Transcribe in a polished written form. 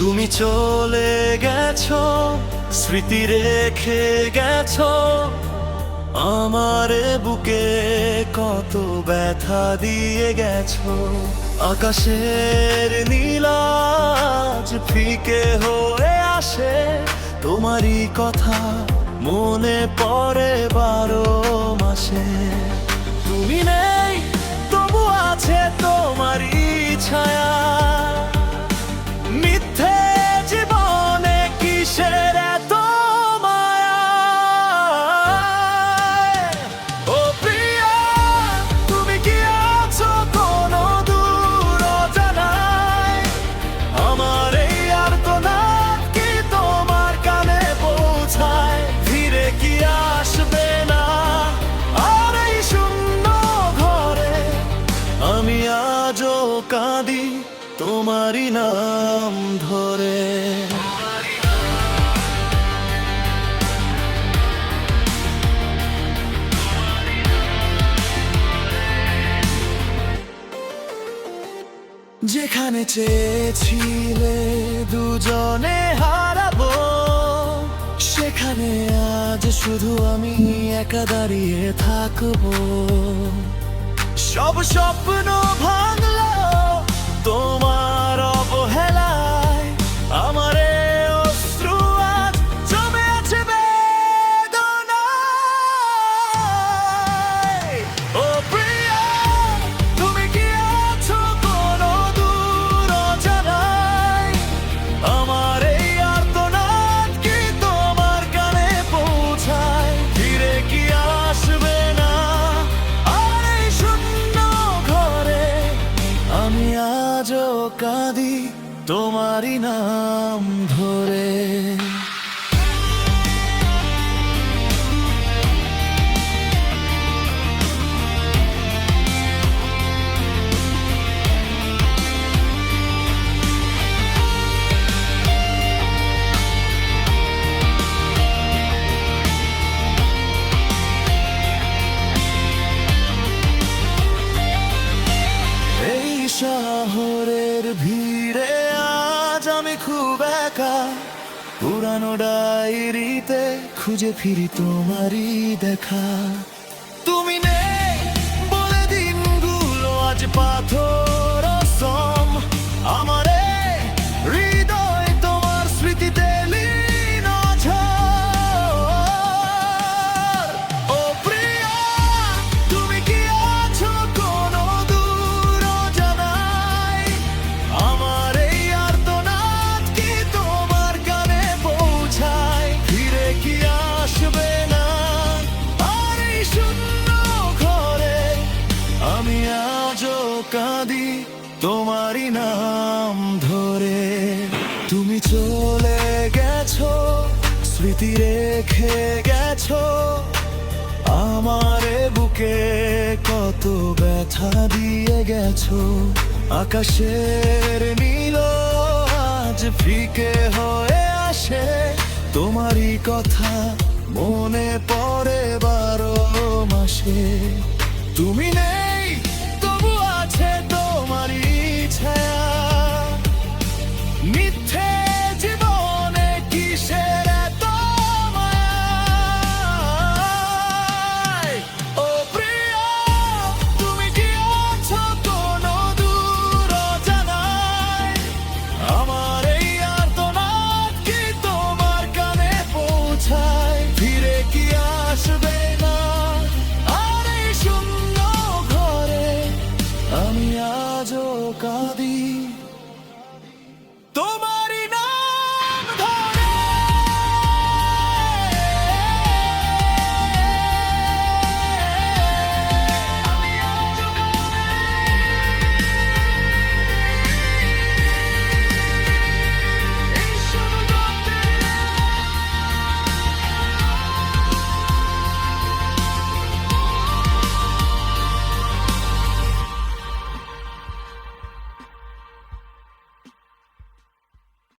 তুমি চলে গেছো, স্মৃতি রেখে গেছো আমার বুকে, কত ব্যথা দিয়ে গেছো। আকাশের নীল আজ ফিকে হয়ে আসে, তোমারই কথা মনে পড়ে 12 মাসে। তুমি নেই তবু আছে তোমারই ছায়া, মিথ্যে জীবনে কিসের এত মায়া। ও প্রিয়া, তুমি কি আছো কোনো দূর অজানায়? আমার এই আর্তনাদ কি তোমার কানে পৌঁছায়? ফিরে কি আসবে না আর এই শূন্য ঘরে? আমি আজও কাঁদি তোমারই নাম ধরে। যেখানে চেয়েছিলে দুজনে হারাবো, সেখানে আজ শুধু আমি একা দাঁড়িয়ে থাকবো। সব স্বপ্ন ভাঙলো তোমার অবহেলায়, আমার এই অশ্রু আজ জমে আছে বেদনায়। ও প্রিয়া, তুমি কি আছো কোনো দূর অজানায়? আমার এই আর্তনাদ কি তোমার কানে পৌঁছায়? ফিরে কি আসবে না আর এই শূন্য ঘরে? আমি আজও কাঁদি তোমারই নাম ধরে। এই শহরের ভিড়ে আজ আমি খুব একা, পুরানো ডায়েরিতে খুঁজে ফিরি তোমারই দেখা। তুমি নেই বলে দিনগুলো আজ পাথর সম, আমার এই হৃদয় তোমার স্মৃতিতে লীন ঝড়। ও প্রিয়া, তুমি কি আছো কোনো দূর অজানায়? আমার এই আর্তনাদ কি তোমার কানে পৌঁছায়? ফিরে কি আসবে না আর এই শূন্য ঘরে? আমি আজও কাঁদি তোমারই নাম ধরে। তুমি চলে গেছো, স্মৃতি রেখে গেছো আমার বুকে, কত ব্যথা দিয়ে গেছো। আকাশের নীল আজ ফিকে হয়ে আসে, তোমারই কথা মনে পড়ে 12 মাসে। তুমি